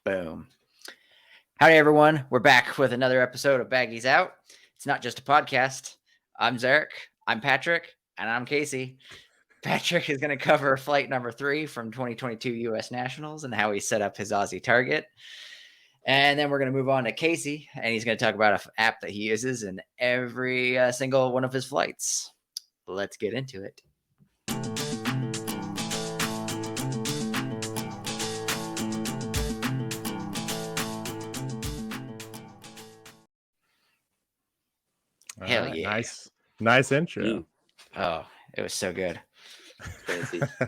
Boom. Howdy, everyone. We're back with another episode of Baggies Out. It's not just a podcast. I'm Zarek, I'm Patrick, and I'm Kasey. Patrick is going to cover flight number 3 from 2022 U.S. Nationals and how he set up his Aussie target. And then we're going to move on to Kasey, and he's going to talk about an app that he uses in every single one of his flights. Let's get into it. Hell yeah. Nice intro. Oh, it was so good. Fancy. All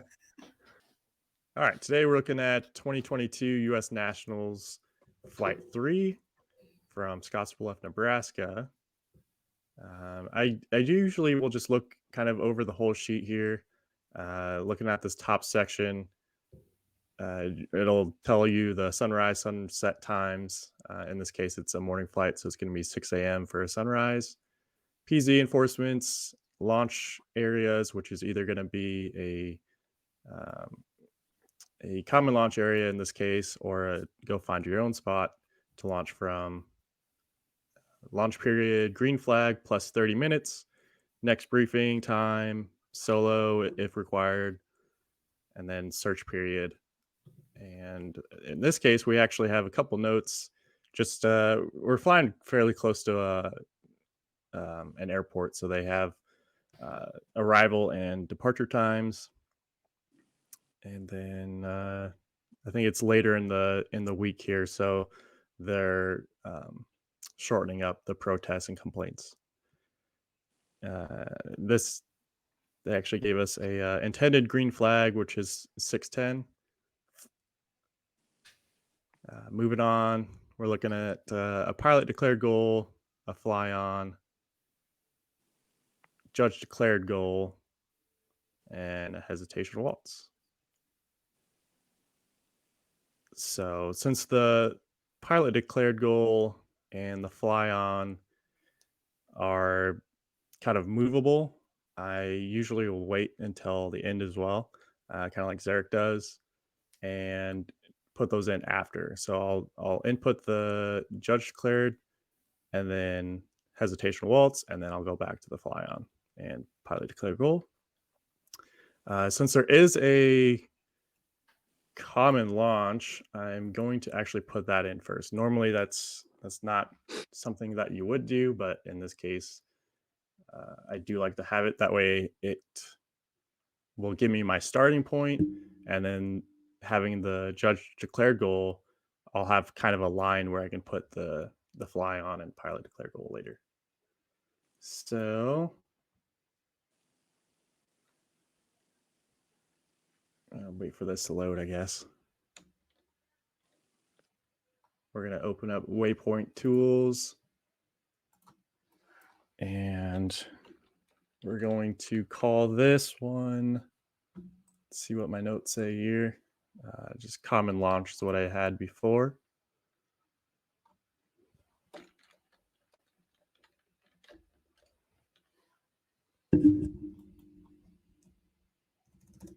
right, today we're looking at 2022 U.S. Nationals Flight 3 from Scottsbluff, Nebraska. I usually will just look kind of over the whole sheet here, looking at this top section. It'll tell you the sunrise, sunset times. In this case, it's a morning flight, so it's going to be 6 a.m. for a sunrise. PZ enforcements, launch areas, which is either going to be a common launch area in this case, or go find your own spot to launch from. Launch period, green flag plus 30 minutes. Next briefing time, solo if required, and then search period. And in this case, we actually have a couple notes. Just we're flying fairly close to an airport, so they have arrival and departure times. And then I think it's later in the week here, so they're shortening up the protests and complaints. They actually gave us a intended green flag, which is 6:10. Moving on, we're looking at a pilot declared goal, a fly on, judge declared goal, and a hesitation waltz. So since the pilot declared goal and the fly on are kind of movable, I usually will wait until the end as well, kind of like Zarek does, and put those in after. So I'll input the judge declared and then hesitation waltz, and then I'll go back to the fly on and pilot declared goal. Since there is a common launch, I'm going to actually put that in first. Normally that's not something that you would do, but in this case I do like to have it that way. It will give me my starting point, and then having the judge declared goal, I'll have kind of a line where I can put the fly on and pilot declared goal later. So I'll wait for this to load, I guess. We're going to open up Waypoint Tools, and we're going to call this one, let's see what my notes say here. Just common launch is what I had before.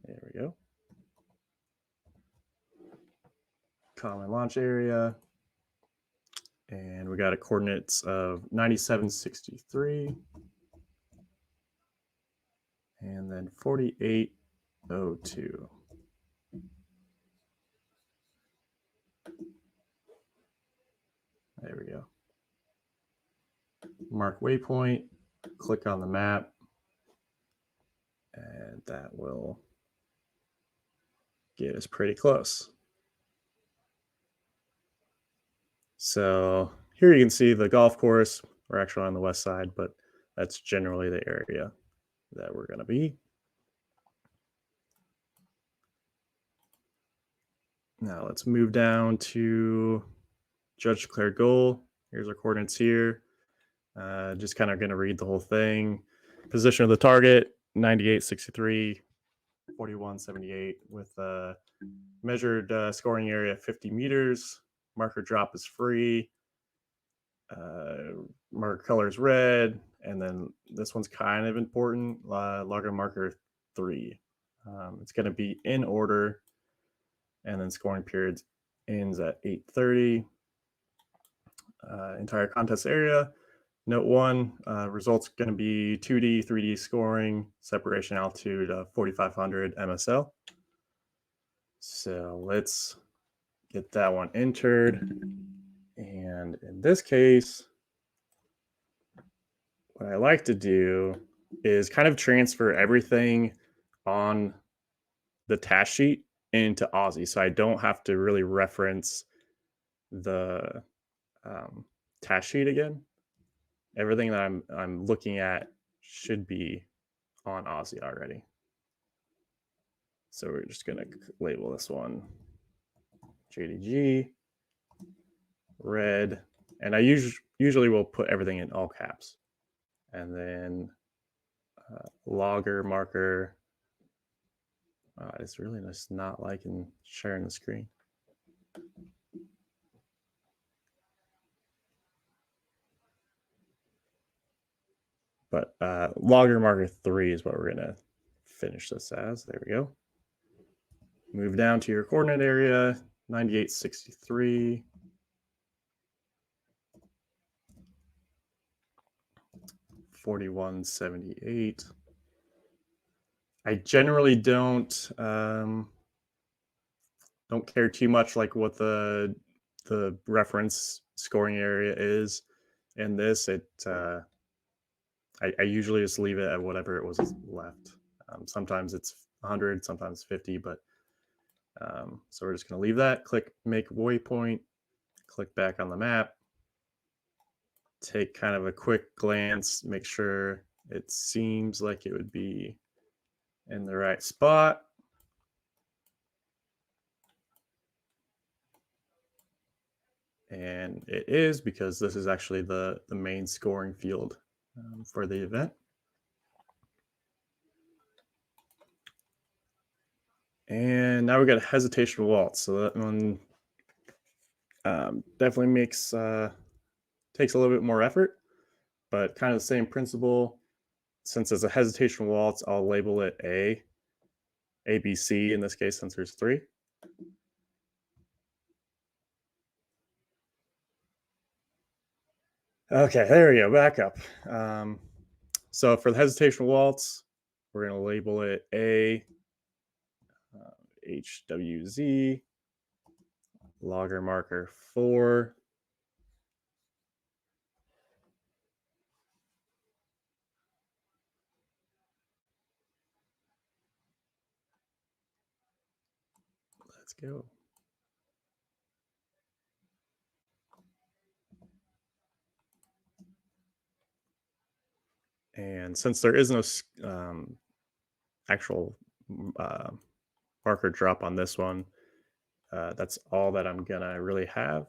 There we go. Common launch area. And we got a coordinates of 9763 and then 4802. There we go. Mark waypoint, click on the map, and that will get us pretty close. So here you can see the golf course. We're actually on the west side, but that's generally the area that we're going to be. Now let's move down to judge declared goal. Here's our coordinates here. Just kind of going to read the whole thing. Position of the target, 9863, 4178 with a measured scoring area of 50 meters. Marker drop is free. Marker color is red. And then this one's kind of important. Logger marker 3. It's going to be in order. And then scoring periods ends at 8:30. Entire contest area. Note 1, results going to be 2D, 3D scoring, separation altitude of 4,500 MSL. So let's get that one entered. And in this case, what I like to do is kind of transfer everything on the task sheet into Aussie. So I don't have to really reference the task sheet again. Everything that I'm looking at should be on Aussie already. So we're just gonna label this one JDG red, and I usually will put everything in all caps, and then logger marker. It's really just not liking sharing the screen. But logger marker 3 is what we're gonna finish this as. There we go. Move down to your coordinate area, 9863. 4178. I generally don't care too much like what the reference scoring area is in this. I usually just leave it at whatever it was left. Sometimes it's 100, sometimes 50, but so we're just going to leave that. Click make waypoint, click back on the map, take kind of a quick glance, make sure it seems like it would be in the right spot. And it is, because this is actually the main scoring field for the event. And now we got a hesitation waltz. So that one definitely takes a little bit more effort, but kind of the same principle. Since it's a hesitation waltz, I'll label it A, B, C in this case, since there's 3. Okay, there we go, back up. So for the hesitation waltz, we're going to label it A, HWZ, logger marker 4. Let's go. And since there is no actual marker drop on this one, that's all that I'm gonna really have.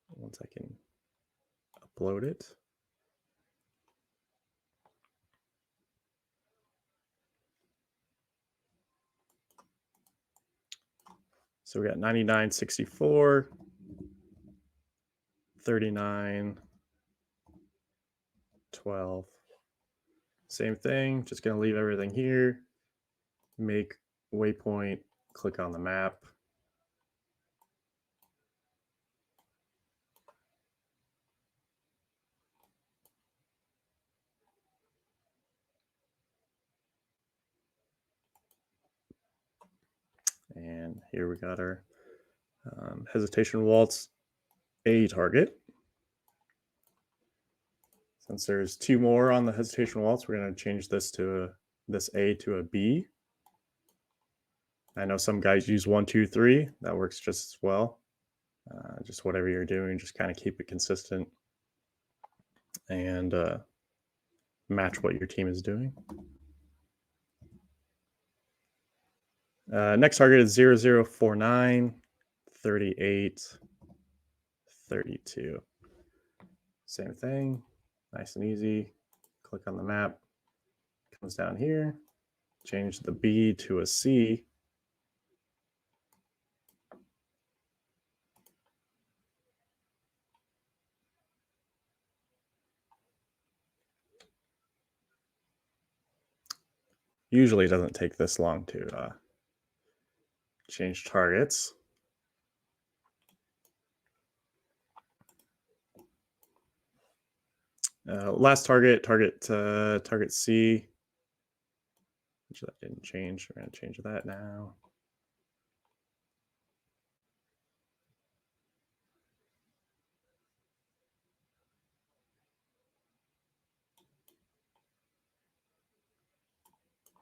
Once I can upload it. So we got 9964, 39, 12. Same thing, just gonna leave everything here. Make waypoint, click on the map. And here we got our hesitation waltz A target. Since there's 2 more on the hesitation waltz, we're going to change this A to a B. I know some guys use 1, 2, 3. That works just as well. Just whatever you're doing, just kind of keep it consistent and match what your team is doing. Next target is 0049, 38, 32. Same thing, nice and easy. Click on the map, comes down here, change the B to a C. Usually it doesn't take this long to Change targets. Last target C, which that didn't change. We're going to change that now.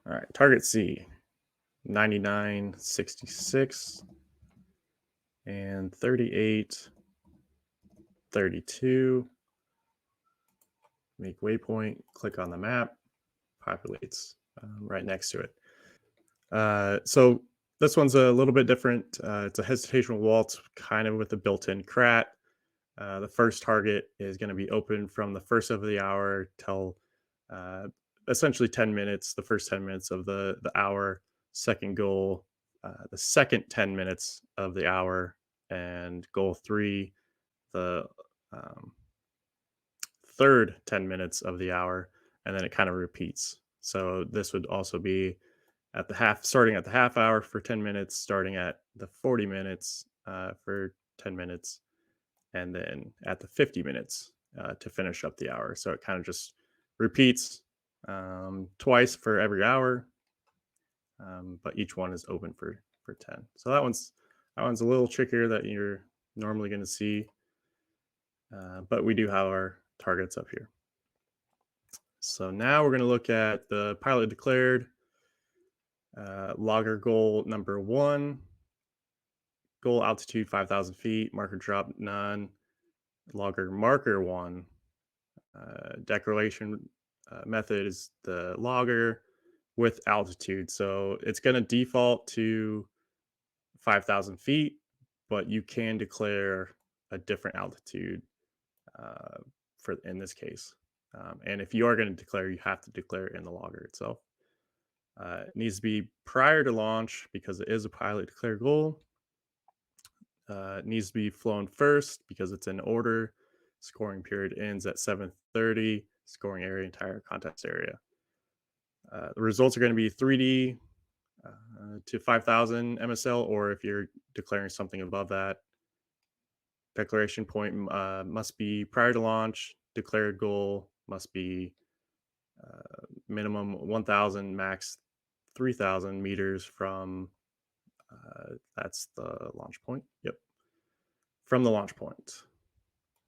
All right, target C, 99.66 and 38.32. Make waypoint, click on the map, populates right next to it. So this one's a little bit different. It's a hesitational waltz, kind of with a built-in crat. The first target is going to be open from the first of the hour till essentially 10 minutes, the first 10 minutes of the hour. Second goal, the second 10 minutes of the hour, and goal 3, the third 10 minutes of the hour, and then it kind of repeats. So this would also be starting at the half hour for 10 minutes, starting at the 40 minutes for 10 minutes, and then at the 50 minutes to finish up the hour. So it kind of just repeats twice for every hour, but each one is open for 10. So that one's a little trickier that you're normally going to see, but we do have our targets up here. So now we're going to look at the pilot declared logger goal number 1. Goal altitude 5,000 feet, marker drop none. Logger marker 1. Declaration method is the logger with altitude. So it's going to default to 5,000 feet, but you can declare a different altitude for in this case. And if you are going to declare, you have to declare it in the logger itself. It needs to be prior to launch because it is a pilot declared goal. It needs to be flown first because it's in order. Scoring period ends at 7:30. Scoring area, entire contest area. The results are going to be 3D to 5,000 MSL, or if you're declaring something above that, declaration point must be prior to launch. Declared goal must be minimum 1,000, max 3,000 meters from that's the launch point. Yep, from the launch point.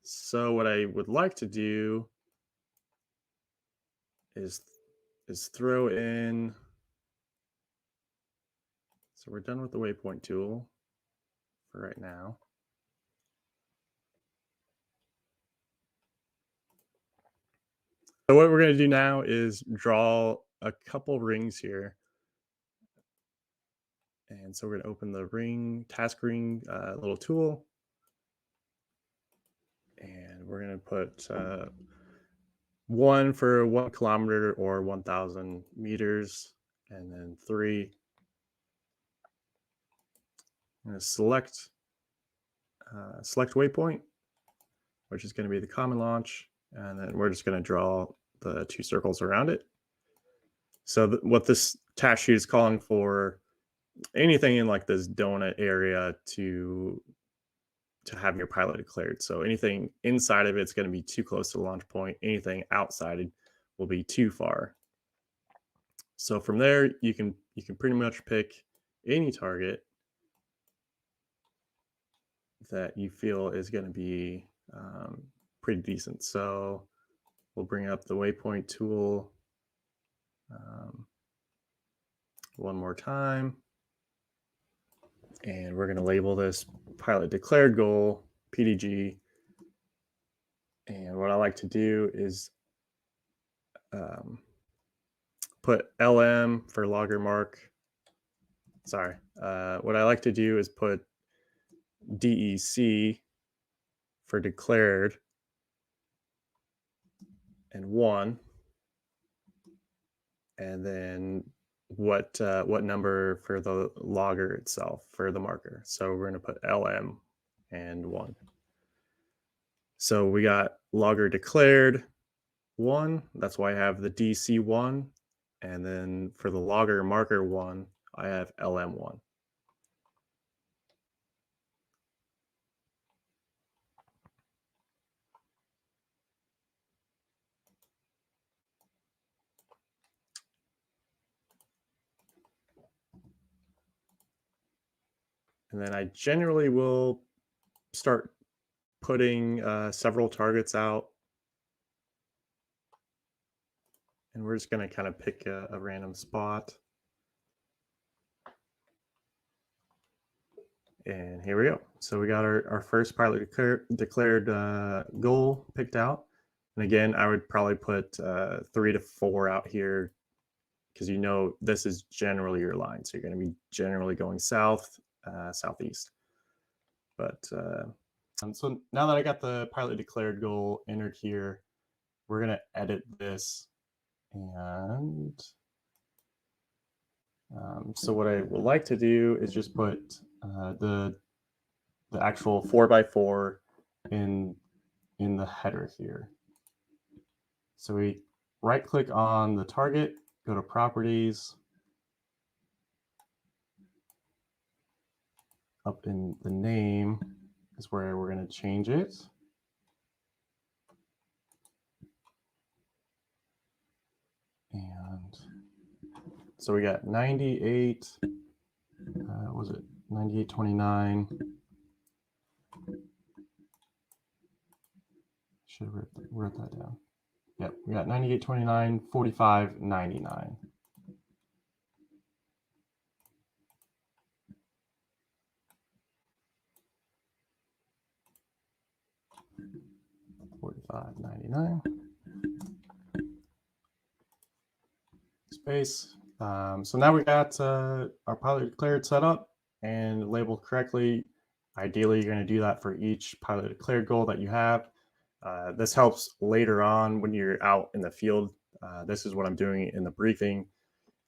So what I would like to do is throw in. So we're done with the waypoint tool for right now. So what we're going to do now is draw a couple rings here. And so we're going to open the ring, task ring little tool. And we're going to put 1 for 1 kilometer or 1,000 meters, and then 3. I'm going to select waypoint, which is going to be the common launch, and then we're just going to draw the 2 circles around it. So what this task sheet is calling for, anything in like this donut area to have your pilot declared. So anything inside of it's going to be too close to the launch point. Anything outside will be too far. So from there, you can pretty much pick any target that you feel is going to be pretty decent. So we'll bring up the waypoint tool one more time. And we're going to label this pilot declared goal, PDG. And what I like to do is put LM for logger mark. Sorry. What I like to do is put DEC for declared and 1. And then what number for the logger itself for the marker. So we're going to put LM and 1. So we got logger declared 1. That's why I have the DC1. And then for the logger marker 1, I have LM1. And then I generally will start putting several targets out. And we're just going to kind of pick a random spot. And here we go. So we got our first pilot declared goal picked out. And again, I would probably put 3 to 4 out here because this is generally your line. So you're going to be generally going south, southeast. But so now that I got the pilot declared goal entered here, we're going to edit this. And so what I would like to do is just put the actual 4x4 in the header here. So we right click on the target, go to properties, up in the name is where we're going to change it. And so we got 98, was it 9829? Should have wrote that down. Yep, we got 9829, 45, 99. $45.99 space. So now we got our pilot declared set up and labeled correctly. Ideally, you're going to do that for each pilot declared goal that you have. This helps later on when you're out in the field. This is what I'm doing in the briefing.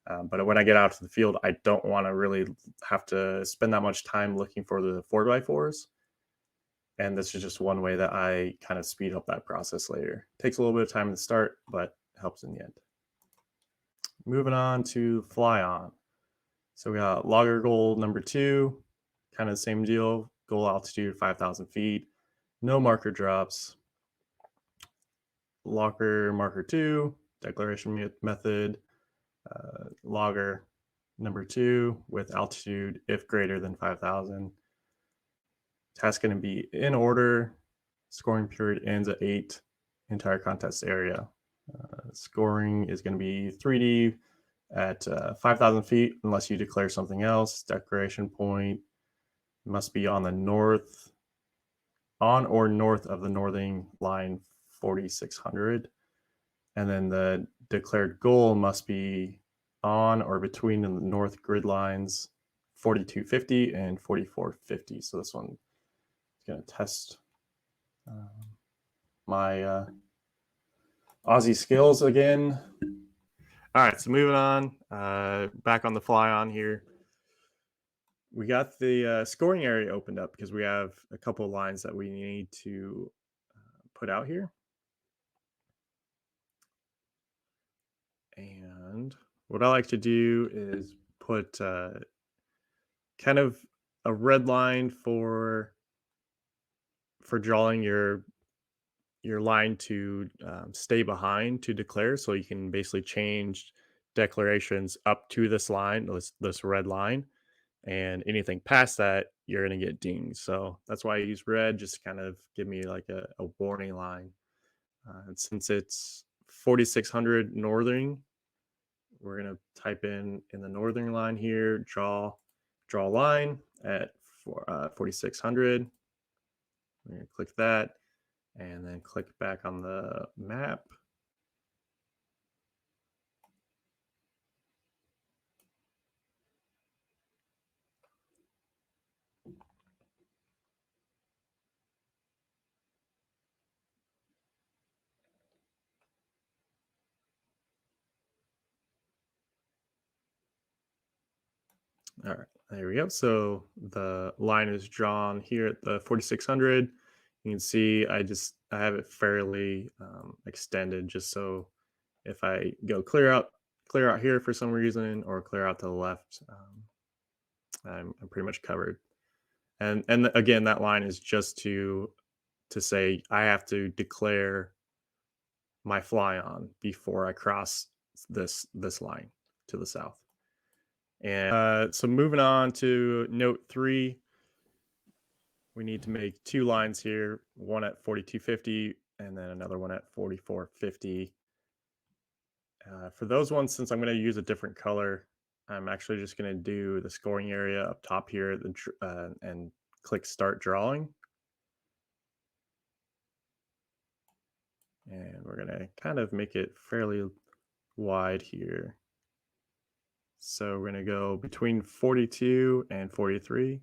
But when I get out to the field, I don't want to really have to spend that much time looking for the 4x4s. And this is just one way that I kind of speed up that process later. It takes a little bit of time to start, but helps in the end. Moving on to fly on. So we got logger goal number 2, kind of the same deal. Goal altitude 5,000 feet, no marker drops. Logger marker 2, declaration method, logger number 2 with altitude if greater than 5,000. Task going to be in order. Scoring period ends at 8. Entire contest area. Scoring is going to be 3D at 5,000 feet unless you declare something else. Declaration point must be on or north of the northern line 4,600. And then the declared goal must be on or between the north grid lines 4,250 and 4,450. So this one is going to test my Aussie skills again. All right, so moving on, back on the fly on here. We got the scoring area opened up because we have a couple of lines that we need to put out here. And what I like to do is put kind of a red line for drawing your line to stay behind to declare. So you can basically change declarations up to this line, this red line. And anything past that, you're going to get dinged. So that's why I use red, just to kind of give me like a warning line. And since it's 4,600 northern, we're going to type in the northern line here, draw a line at 4,600. We're going to click that and then click back on the map. All right, there we go. So the line is drawn here at the 4,600. You can see I have it fairly extended, just so if I go clear out here for some reason or clear out to the left, I'm pretty much covered. And again, that line is just to say I have to declare my fly on before I cross this line to the south. And so moving on to note 3, we need to make 2 lines here, one at 4250 and then another one at 4450. For those ones, since I'm going to use a different color, I'm actually just going to do the scoring area up top here and click Start Drawing. And we're going to kind of make it fairly wide here. So we're going to go between 42 and 43.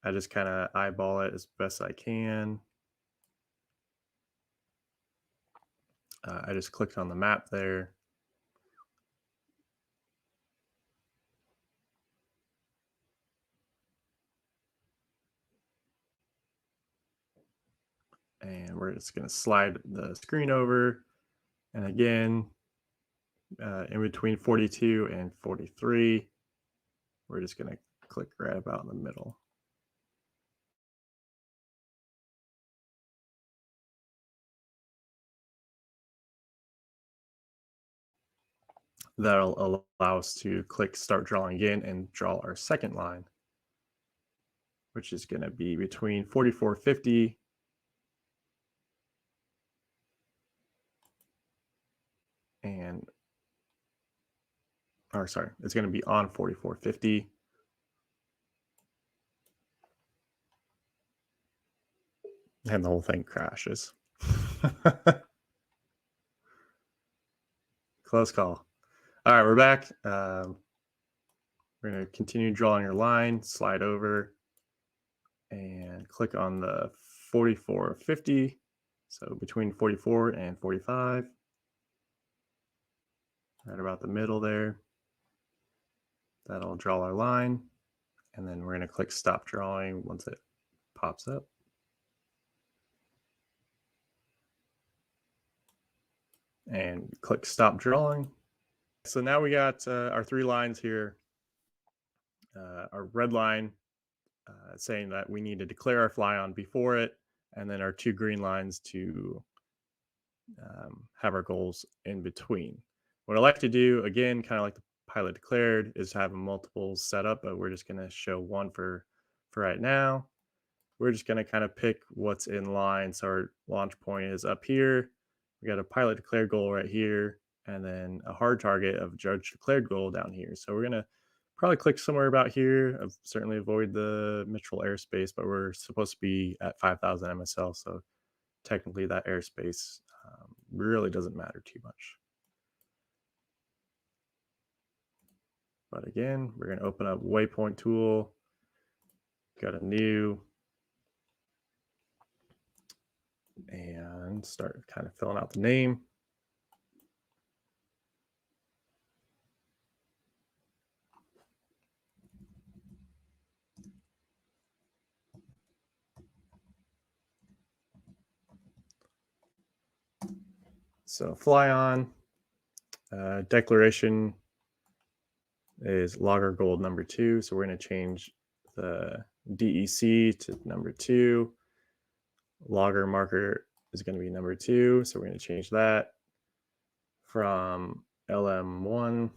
I just kind of eyeball it as best I can. I just clicked on the map there. And we're just going to slide the screen over. And again, in between 42 and 43, we're just going to click right about in the middle. That'll allow us to click Start Drawing Again and draw our second line, which is going to be between 4450 and, or sorry, it's going to be on 4450. And the whole thing crashes. Close call. All right, we're back. We're going to continue drawing our line, slide over, and click on the 4450. So between 44 and 45. Right about the middle there. That'll draw our line. And then we're going to click Stop Drawing once it pops up. And click Stop Drawing. So now we got our 3 lines here. Our red line saying that we need to declare our fly on before it, and then our 2 green lines to have our goals in between. What I like to do, again, kind of like the pilot declared, is have multiples set up, but we're just going to show one for right now. We're just going to kind of pick what's in line. So our launch point is up here. We got a pilot declared goal right here, and then a hard target of judge declared goal down here. So we're going to probably click somewhere about here. Certainly avoid the mitral airspace, but we're supposed to be at 5,000 MSL. So technically that airspace really doesn't matter too much. But again, we're going to open up waypoint tool. Got a new, and start kind of filling out the name. So fly on, declaration is logger gold number 2. So we're going to change the DEC to number 2. Logger marker is going to be number 2. So we're going to change that from LM1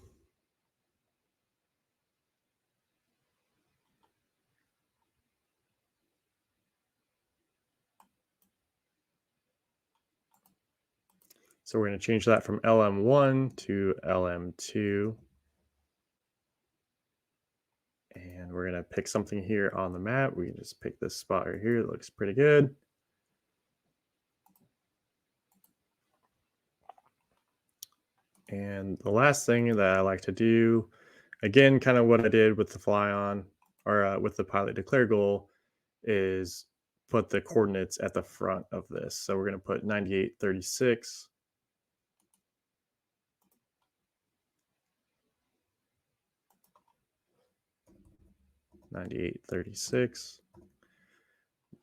So we're going to change that from LM1 to LM2. And we're going to pick something here on the map. We can just pick this spot right here. It looks pretty good. And the last thing that I like to do, again, kind of what I did with the fly on, or with the pilot declare goal, is put the coordinates at the front of this. So we're going to put 9836.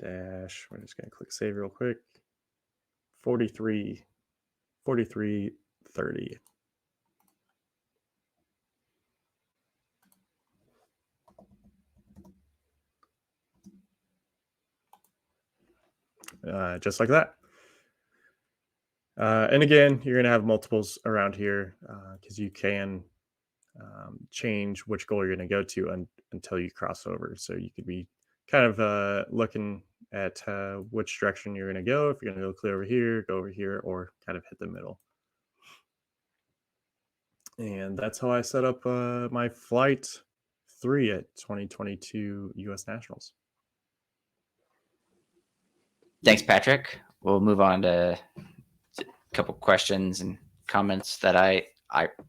Dash, we're just going to click save real quick. 4330. Just like that. And again, you're going to have multiples around here because you can change which goal you're going to go to until you cross over. So you could be kind of looking at which direction you're going to go. If you're going to go over here, or kind of hit the middle. And that's how I set up my flight 3 at 2022 U.S. Nationals. Thanks, Patrick. We'll move on to a couple questions and comments that I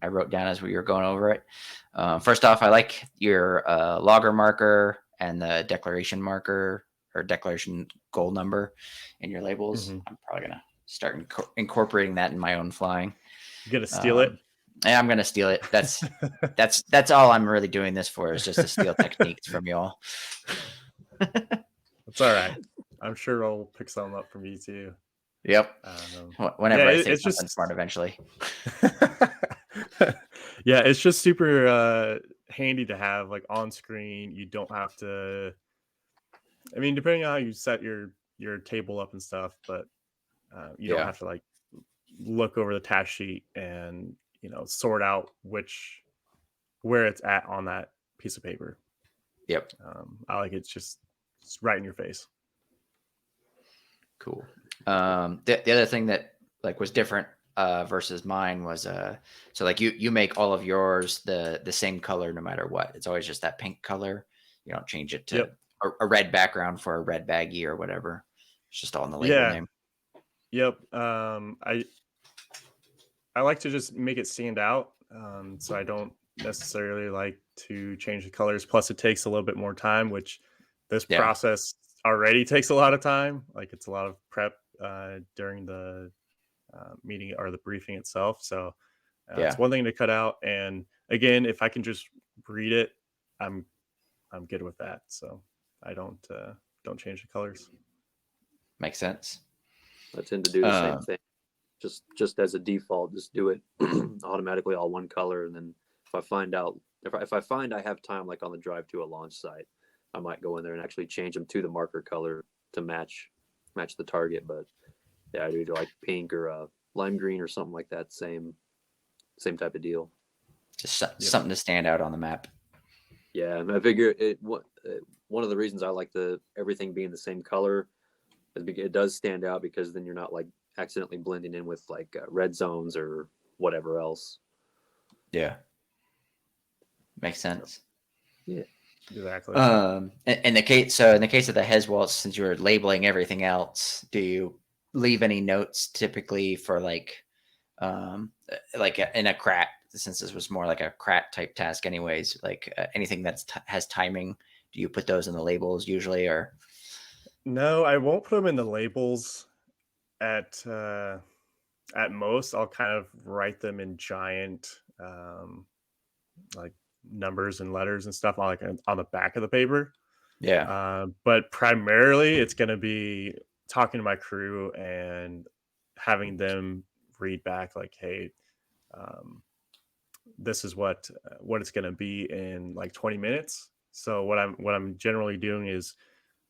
wrote down as we were going over it. First off, I like your logger marker and the declaration marker or declaration goal number in your labels. Mm-hmm. I'm probably gonna start incorporating that in my own flying. You gonna steal it? Yeah, I'm gonna steal it. That's all I'm really doing this for, is just to steal techniques from y'all. That's all right. I'm sure I'll pick some up from you too. Yep. Whenever I say it's something just smart eventually. Yeah, it's just super handy to have like on screen. You don't have to, I mean, depending on how you set your table up and stuff, but you don't have to like look over the task sheet and sort out where it's at on that piece of paper. Yep. I like it's right in your face. Cool. The other thing that like was different versus mine was so like you make all of yours the same color no matter what. It's always just that pink color. You don't change it to a red background for a red baggie or whatever. It's just all in the label name. Yep. I like to just make it stand out. So I don't necessarily like to change the colors. Plus, it takes a little bit more time, which this process already takes a lot of time. Like it's a lot of prep during the meeting or the briefing itself. So it's one thing to cut out. And again, if I can just read it, I'm good with that. So I don't change the colors. Makes sense. I tend to do the same thing. Just as a default, just do it automatically all one color, and then if I find I have time, like on the drive to a launch site, I might go in there and actually change them to the marker color to match the target. But yeah, I do like pink or lime green or something like that. Same type of deal. Just something to stand out on the map. Yeah, and I figure one of the reasons I like everything being the same color is because it does stand out, because then you're not like accidentally blending in with like red zones or whatever else. Yeah, makes sense. Yeah, exactly. In the case of the Hezwaltz, since you're labeling everything else, do you leave any notes typically for like in a crat, since this was more like a crat type task anyways, like anything that has timing, do you put those in the labels usually? Or no, I won't put them in the labels. At most, I'll kind of write them in giant like numbers and letters and stuff on the back of the paper. But primarily it's going to be talking to my crew and having them read back like, hey, this is what it's going to be in like 20 minutes. So what I'm generally doing is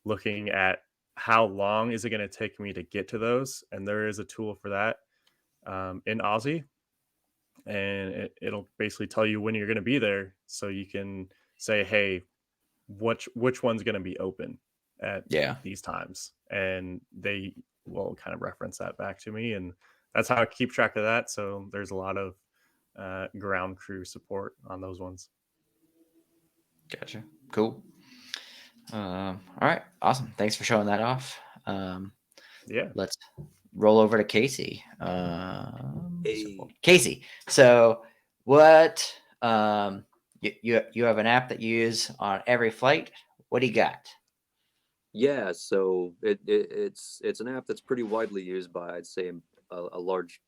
looking at how long is it going to take me to get to those, and there is a tool for that in Aussie, and it'll basically tell you when you're going to be there, so you can say, hey, which one's going to be open at these times, and they will kind of reference that back to me, and that's how I keep track of that. So there's a lot of ground crew support on those ones. Gotcha. Cool. All right. Awesome. Thanks for showing that off. Let's roll over to Kasey. Kasey. So what, you have an app that you use on every flight. What do you got? Yeah. So it's an app that's pretty widely used by, I'd say, a large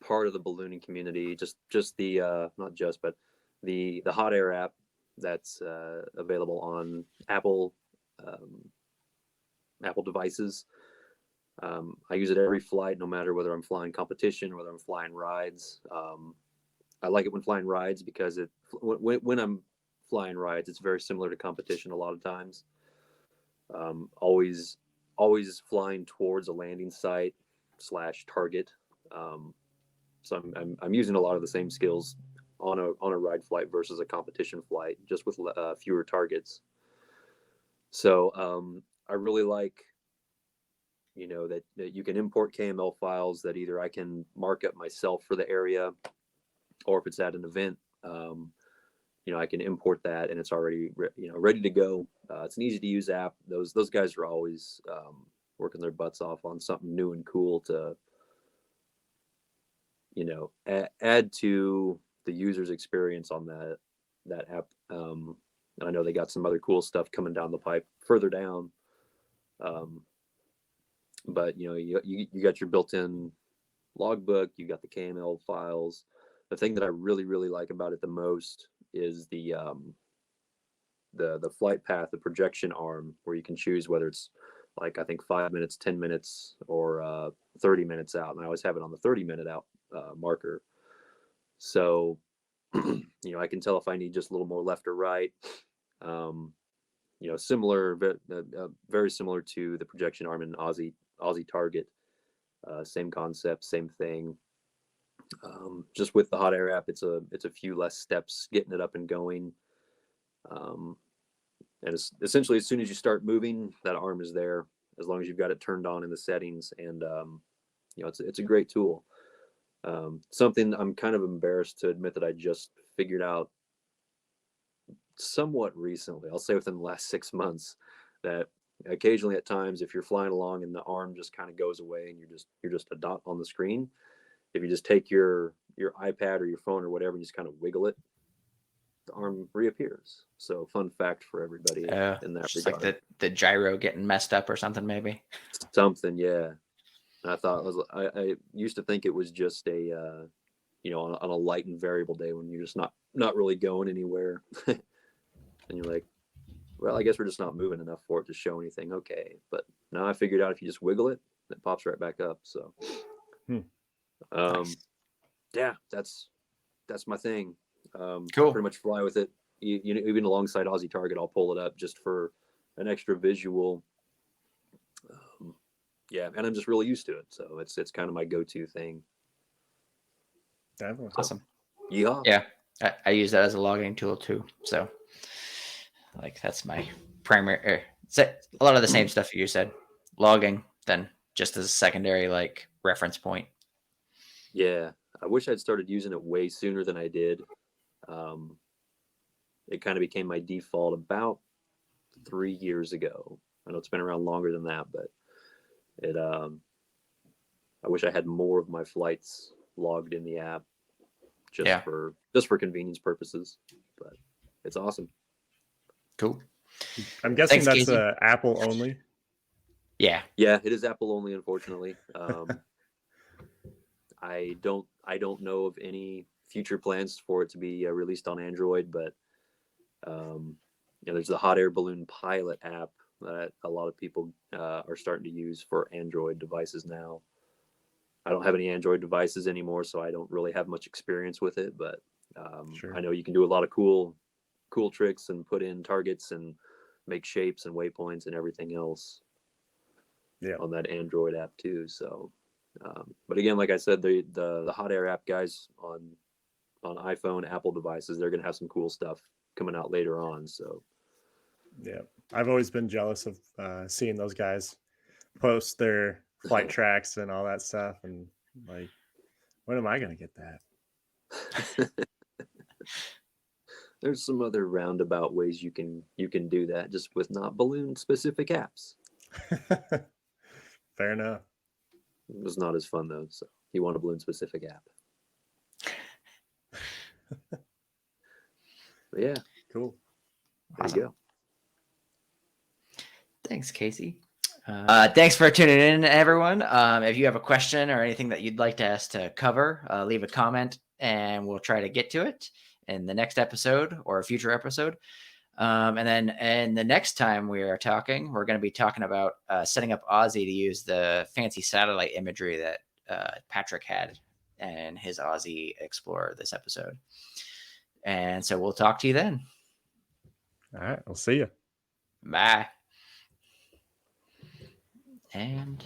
part of the ballooning community. Just the not just, but the hot air app that's available on Apple devices. I use it every flight, no matter whether I'm flying competition or whether I'm flying rides. I like it when flying rides because when I'm flying rides, it's very similar to competition a lot of times. Always flying towards a landing site / target. So I'm using a lot of the same skills on a ride flight versus a competition flight, just with fewer targets. So I really like, that you can import KML files that either I can mark up myself for the area, or if it's at an event, I can import that and it's already ready to go. It's an easy to use app. Those guys are always working their butts off on something new and cool to add to the user's experience on that app. And I know they got some other cool stuff coming down the pipe further down. But you got your built-in logbook, you got the KML files. The thing that I really, really like about it the most is the flight path, the projection arm, where you can choose whether it's like, I think 5 minutes, 10 minutes, or 30 minutes out. And I always have it on the 30-minute out marker. So, I can tell if I need just a little more left or right. Similar, very similar to the projection arm in Aussie Target. Same concept, same thing. Just with the hot air app, it's a few less steps getting it up and going. And it's essentially, as soon as you start moving, that arm is there, as long as you've got it turned on in the settings. And it's a great tool. Something I'm kind of embarrassed to admit that I just figured out somewhat recently, I'll say within the last 6 months, that occasionally at times, if you're flying along and the arm just kind of goes away and you're just a dot on the screen, if you just take your iPad or your phone or whatever and just kind of wiggle it, the arm reappears. So fun fact for everybody in that just regard. like the gyro getting messed up or something, maybe. Something, yeah. And I thought I used to think it was just a on a light and variable day when you're just not really going anywhere. And you're like, well, I guess we're just not moving enough for it to show anything. Okay. But now I figured out if you just wiggle it, it pops right back up. So, Nice. Yeah, that's my thing. Cool. I pretty much fly with it. Even alongside Aussie Target, I'll pull it up just for an extra visual. Yeah. And I'm just really used to it. So it's kind of my go-to thing. Definitely. Awesome. Yeah. Yeah. I use that as a logging tool too. So like that's my primary, a lot of the same stuff you said, logging, then just as a secondary, like reference point. Yeah. I wish I'd started using it way sooner than I did. It kind of became my default about 3 years ago. I know it's been around longer than that, but I wish I had more of my flights logged in the app just for convenience purposes, but it's awesome. Cool. I'm guessing Thanks, that's Kasey. Apple only. Yeah, it is Apple only, unfortunately. I don't know of any future plans for it to be released on Android, but there's the Hot Air Balloon Pilot app that a lot of people are starting to use for Android devices now. I don't have any Android devices anymore, so I don't really have much experience with it, but Sure. I know you can do a lot of cool tricks and put in targets and make shapes and waypoints and everything else on that Android app too. So, but again, like I said, the Hot Air app guys on iPhone, Apple devices, they're going to have some cool stuff coming out later on. So, yeah, I've always been jealous of seeing those guys post their flight tracks and all that stuff, and like, when am I going to get that? There's some other roundabout ways you can do that, just with not balloon specific apps. Fair enough. It was not as fun though. So you want a balloon specific app. But yeah, cool. There you go. Thanks, Kasey. Thanks for tuning in, everyone. If you have a question or anything that you'd like us to cover, leave a comment and we'll try to get to it in the next episode or a future episode. And then and the next time we are talking, we're going to be talking about setting up Aussie to use the fancy satellite imagery that Patrick had in his Aussie Explorer this episode. And so we'll talk to you then. All right. I'll see you. Bye. And